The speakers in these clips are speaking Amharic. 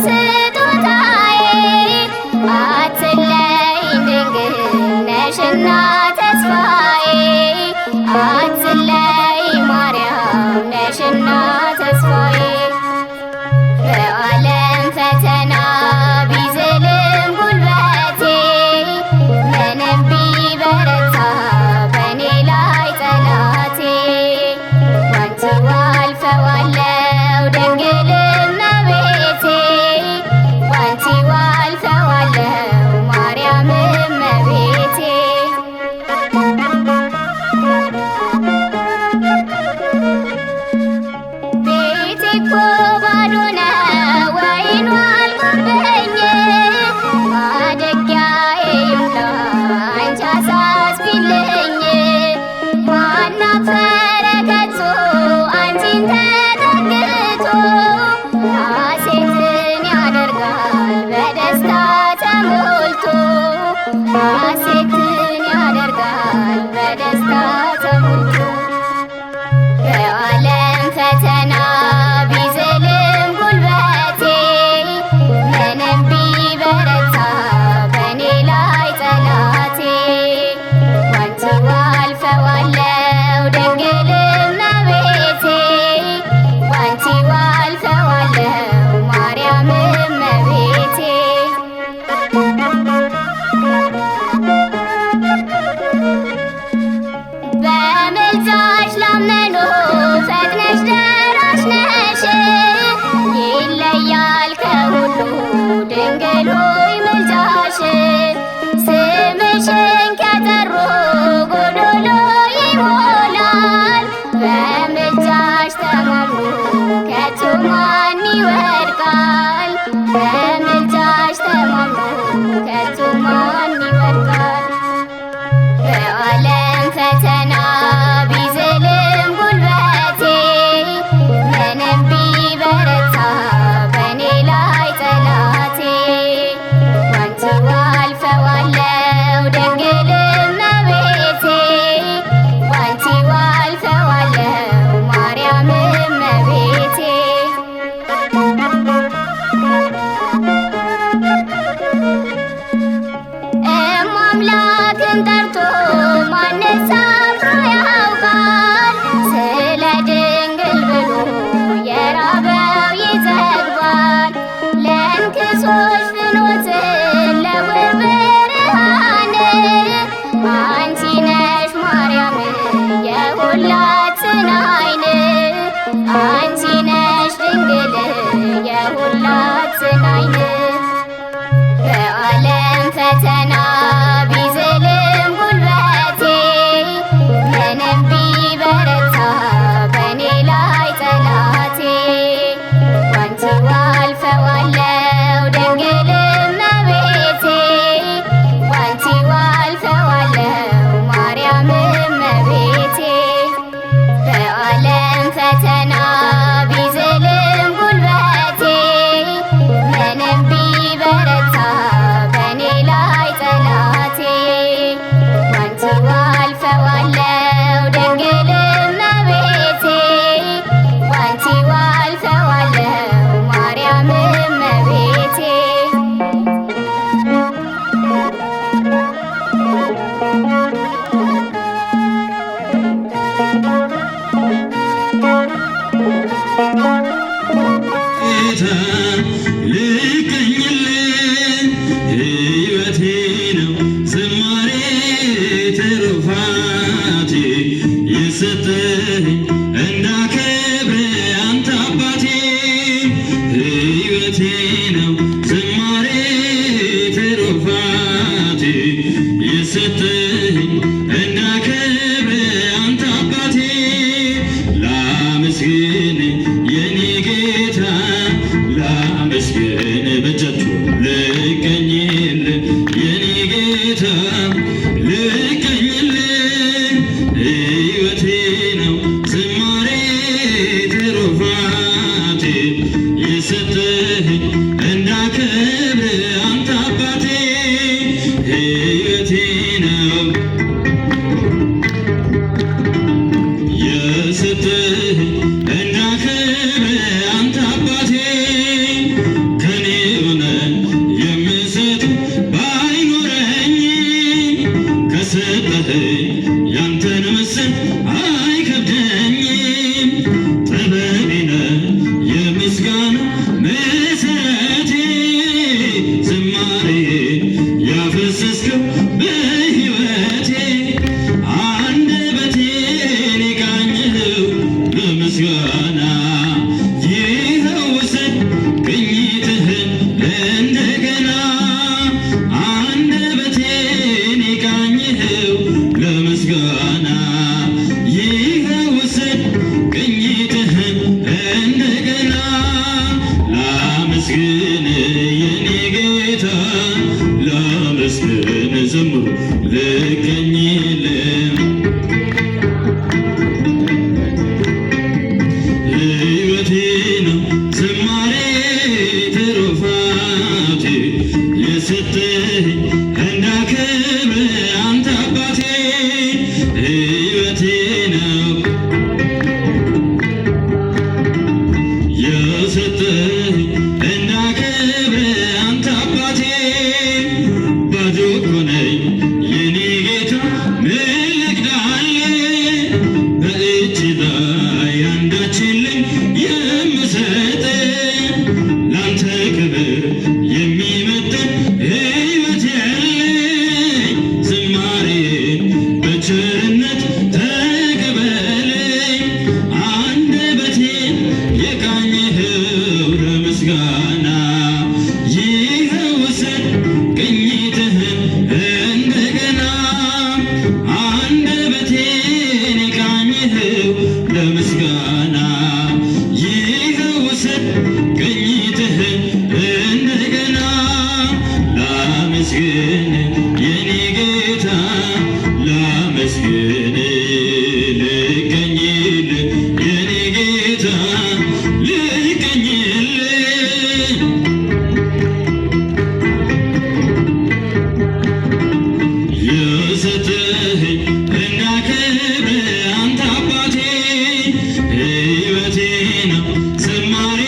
ስጦታዬ አትለይኝ ድንግል ነሽና ተስፋዬ አትለይኝ ማርያም ነሽና ተስፋዬ በዓለም ፈተና ቢዝልም ጉልበቴ ምንም ቢበረታ በኔ ላይ ጠላቴ ባንቺ አልፈዋለሁ ድንግል እመቤቴ ባንቺ አልፈዋለሁ ማርያም እመቤቴ ቤቴ እኮ ባዶ ነው ወይኑ አልጎበኘ ማደጊያዬ ይሙላ አንቺ አሳስቢልኝ ማን አፈረ ከቶ አንቺን ተጠግቶ ሐሴትን ያደርጋል በደስታ ተሞልቶ ሐሴትን ያደርጋል በደስታ ተሞልቶ በዓለም ፈተና ቢዝልም ጉልበቴ ምንም ቢበረታ በኔ ላይ ጠላቴ ባንቺ አልፈዋለሁ ድንግል እመቤቴ ባንቺ አልፈዋለሁ ማርያም እመቤቴ በምልጃሽ ላመኑ ፈጥነሽ ደራሽ ነሽ ይለያል ከሁሉ ድንግል ሆይ ምልጃሽ ስምሽን ከጠሩ ጎዶሎ ይሞላል በምልጃሽ ተማምኖ ከቶ ማን ይወድቃል በምልጃሽ ተማምኖ ከቶ ማን ይወድቃል በዓለም ፈተና ቢዝልም ጉልበቴ ምንም ቢበረታ በኔ ላይ ጠላቴ ባንቺ አልፈዋለሁ ድንግል እመቤቴ ባንቺ አልፈዋለሁ ማርያም እመቤቴ አምላክን ጠርቶ ማንስ አፍሮ ያውቃል ስለ ድንግል ብሎ የራበው ይጠግባል ለእንክሶች ፍኖትን ለዕውር ብርሃን አንቺ ነሽ ማርያም የሁላችን ዓይን አንቺ ነሽ ድንግል የሁላችን ዓይን በዓለም ፈተና ቢዝልም ጉልበቴ ምንም ቢበረታ በኔ ላይ ጠላቴ ባንቺ አልፈዋለሁ ድንግል እመቤቴ ባንቺ አልፈዋለሁ ማርያም እመቤቴ በዓለም ፈተና ቢዝልም ጉልበቴ ምንም ቢበረታ በኔ ላይ ጠላቴ ባንቺ አልፈዋለሁ ድንግል እመቤቴ ባንቺ አልፈዋለሁ ማርያም እመቤቴ ልቀኝልን ሕይወቴ ነው ዝማሬ ትሩፋቴ የሰጠኝ እንዳከብር አንተ አባቴ ሕይወቴ ነው ዝማሬ ትሩፋቴ የሰጠኝ እንዳከብር አንተ አባቴ ላመስግን የኔ ጌታ ላመስግን በእጃችሁ ልቀኝል የኔ ጌታ ልቀኝልን ሕይወቴ ነው ዝማሬ ትሩፋቴ የሰጠኝ እንዳከብር አንተ አባቴ ሕይወቴ ነው የሰጠኝ እንዳከብር አንተ አባቴ ከኔ ቅኝትህን እንደገና አንደበቴን የቃኘኸው ለምስጋና ይኸው ውሰድ ቅኝትህን እንደገና ላመስግን የኔ ጌታ ላመስግን ዘምሩ ልቀኝልህ ሕይወቴ ነው ዝማሬ ትሩፋቴ የሰጠኸኝ እንዳከብር አንተ አባቴ ሕይወቴ ነው የሰጠኸኝ እንዳከብር አንተ አባቴ ባዶ እኮ ነኝ የኔ ጌታ ምን ልክዳለህ በእጅ ላይ አንዳች የለኝ የምሰጥ ላንተ ክብር የሚመጥን ሕይወት ያለኝ ዝማሬን በቸርነት ተቀበለኝ አንደበቴን የቃኘኸው ለምስጋና ይኸው ውሰድ ቅኝትህን እንደገና አንደበቴን የቃኘኸው ለምስጋና ይኸው ውሰድ ቅኝትህን እንደገና ላመስግን የኔ ጌታ ላመስግን ልቀኝልህ የኔ ጌታ ልቀኝልህ የሰጠኸኝ እንዳከብር አንተ አባቴ ሕይወቴ ነው ዝማሬ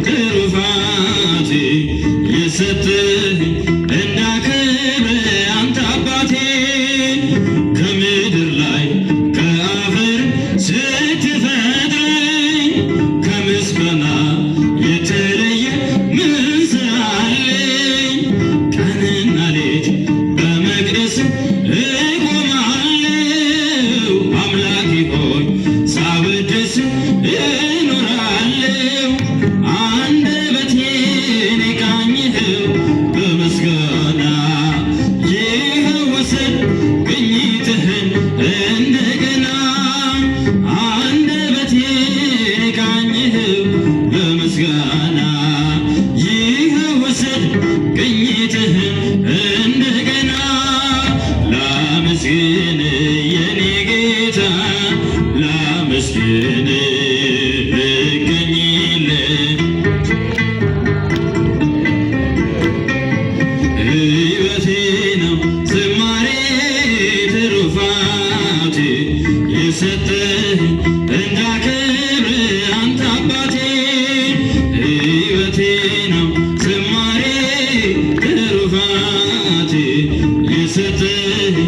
ትሩፋቴ የሰጠኸኝ እንዳከብር አንተ አባቴ ከምድር ላይ ከአፈር ስትፈጥረኝ ከምስጋና የተለየ ምን ስራ አለኝ ቀንና ሌት በመቅደስ እቆማለሁ አምላኬ ሆይ ሳወድስ እኖራለሁ አንደበቴን የቃኘኸው በምስጋና ይኸው ውሰድ ቅኝትህን እንደገና አንደበቴን የቃኘኸው በምስጋና ይኸው ውሰድ ቅኝትህን እንደገና ላመስግን የኔ ጌታ ላመስግን ልቀኝልህ ሕይወቴ ነው ዝማሬ ትሩፋቴ የሰጠኸኝ እንዳከብር አንተ አባቴ ሕይወቴ ነው ዝማሬ ትሩፋቴ የሰጠኸኝ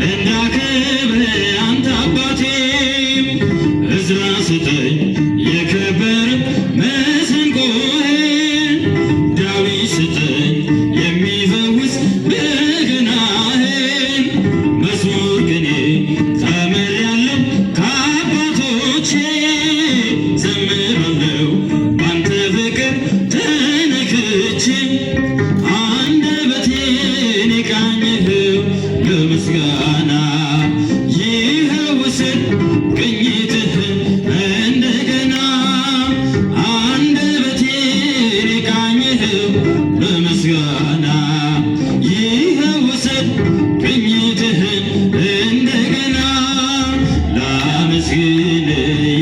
እንዳከብር አንተ አባቴ እዝራ ስጠኝ የከበረ መሰንቆህን ዳዊት ስጠኝ የሚፈውስ በገናህን መዝሙር ቅኔ ተምሬአለሁ ከአባቶቼ ዘምራለሁ ባንተ ፍቅር ተነክቼ አንደበቴን የቃኘኸው ለምስጋና ይኸው ውሰድ ቅኝትህን እንደገና አንደበቴን የቃኘኸው ለምስጋና ይኸው ውሰድ ቅኝትህን እንደገና ላመስግን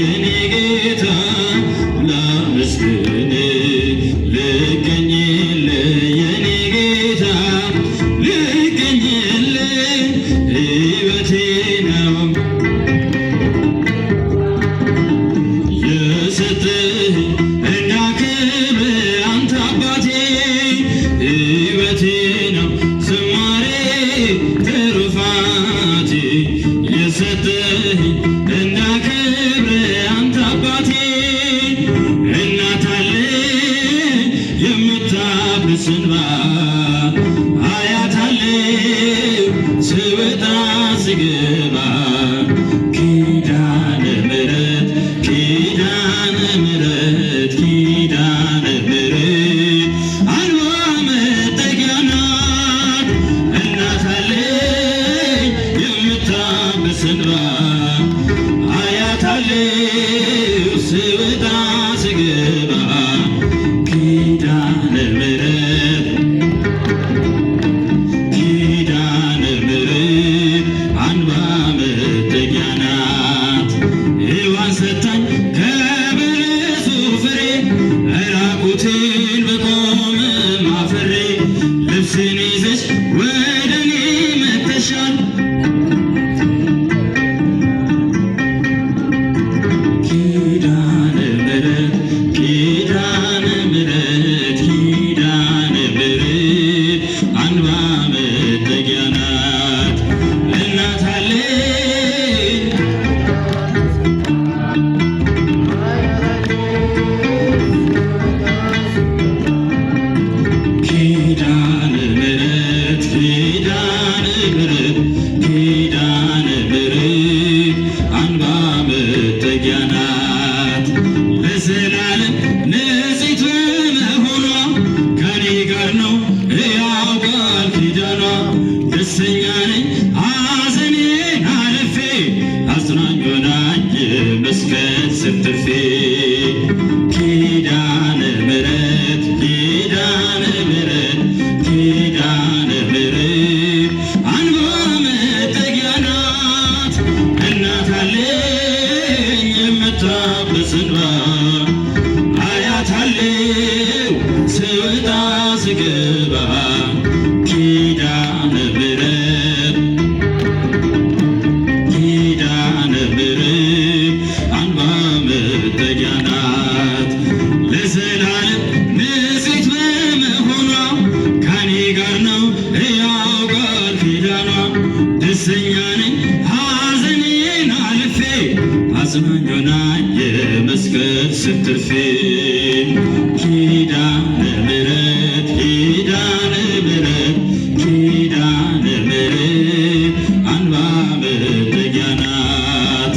የኔ ጌታ ላመስግን ልቀኝልህ የኔ ጌታ ልቀኝልህ ሕይወቴ ነው የሰጠኸኝ እንዳከብር አንተ አባቴ ሕይወቴ ነው ዝማሬ ትሩፋቴ የሰጠኸኝ እንዳከብር አንተ አባቴ እናት አለኝ የምታብስ እንባ አያት አለኝ ስወጣ ስገባ ኪዳነ ምሕረት ኪዳነ ምሕረት ኪዳነ ምሕረት ስወጣ ስገባ ኪዳነ ምሕረት ኪዳነ ምሕረት አምባ መጠጊያ ናት ለዘላለም ንጽሕት በመሆኗ ከኔ ጋር ነው ሕያው ቃል ኪዳኗ ደስተኛ ነኝ ሐዘኔን አልፌ አጽናኝ ሆናኝ የመስቀል ስር ትርፌ ኪዳነ ምሕረት ኪዳነ ምሕረት ኪዳነ ምሕረት አምባ መጠጊያ ናት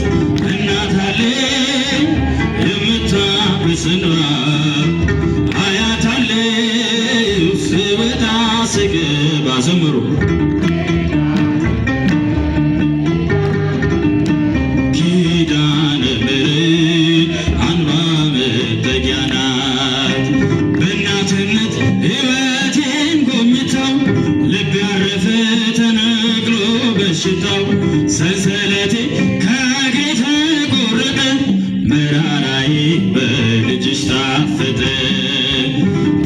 እናት አለኝ የምታብስ እንባ አያት አለኝ ስወጣ ስገባ ዘምሩ ኪዳነ ምሕረት አምባ መጠጊያ ናት በእናትነት ሕይወቴን ጎብኝታው ልብ ያረፈ ተነቅሎ በሽታው ሰንሰለቴ ከእግሬ ተቆረጠ መራራዬ በልጅሽ ታፈተ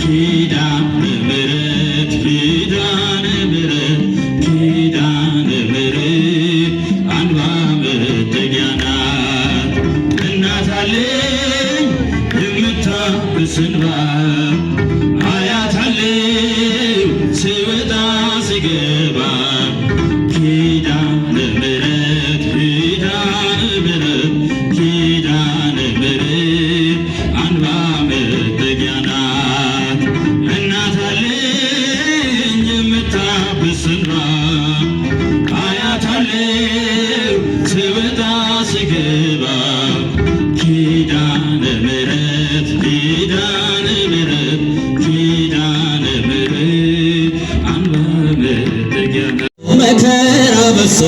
ኪዳነ ምሕረት ኪዳነ ምሕረት ኪዳነ ምሕረት አምባ መጠጊያ ናት እናት አለኝ የምታብስ እንባ አያት አለኝ ስወጣ ስገባ ኪዳነ ምሕረት ኪዳነ ምሕረት ኪዳነ ምሕረት አምባ መጠጊያ ናት እናት አለኝ የምታብስ እንባ አያት አለኝ ስወጣ ስገባ ኪዳነ ምሕረት ኪዳነ ምሕረት ኪዳነ ምሕረት አምባ መጠጊያ ናት መከራ በሶ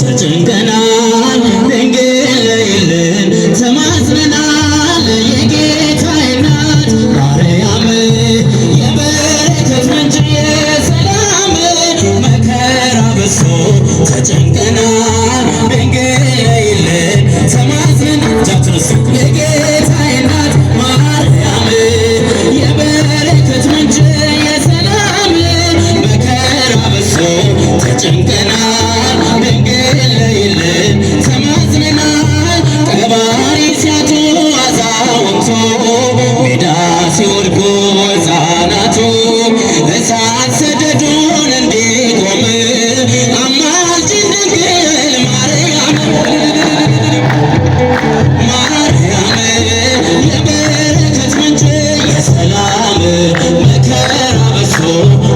ተጨንቀናል ድንግል ነይልን ተማጽነናል የጌታዬ እናት ማርያም የበረከት ምንጭ የሰላም መከራ በሶ ተጨንቀናል ድንግል ነይልን ተማጽነናል ጃትርስ የጌታዬ እናት ማርያም የበረከት ምንጭ የሰላም መከራ በሶ ተጨንቀናል ድንግል ነይልን ተማጽነናል ቀባሪ ሲያጡ አዛውንቱ ሜዳ ሲወድቁ ሕፃናቱ እሳት ሰደዱን እንዲቆም አማልጅን ድንግል ማርያም ማርያም የበረከት ምንጭ የሰላም መከራ በሶ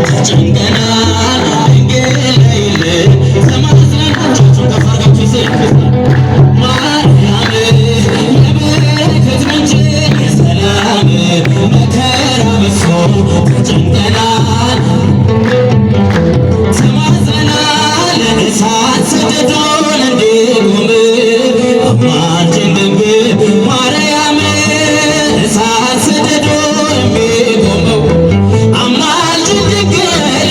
ተጨንቀናል ድንግል ነይልን ተማጽነናል ከፍ አድርጋችሁ ማርያም የበረከት ምንጭ የሰላም መከራ በሶ ተጨንቀናል ተማጽነናል እሳት ሰደዱን እንዲቆም አማልጅን ድንግል ማርያም እሳት ሰደዱን የሚቆመው አማልጅን ድንግል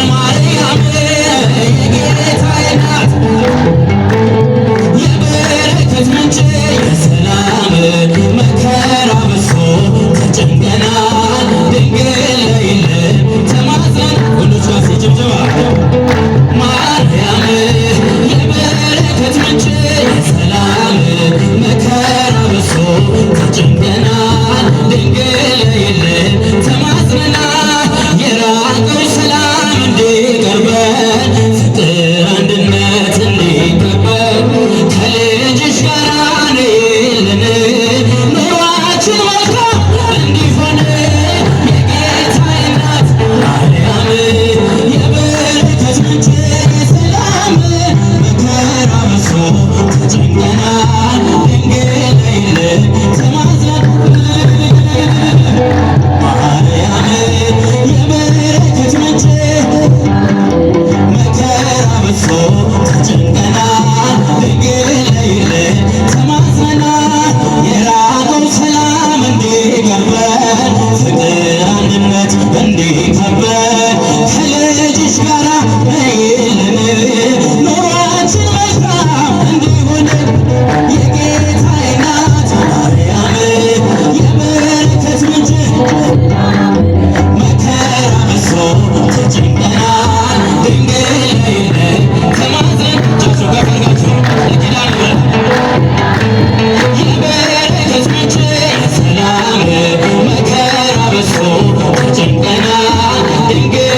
ጨንቀናል ድንግል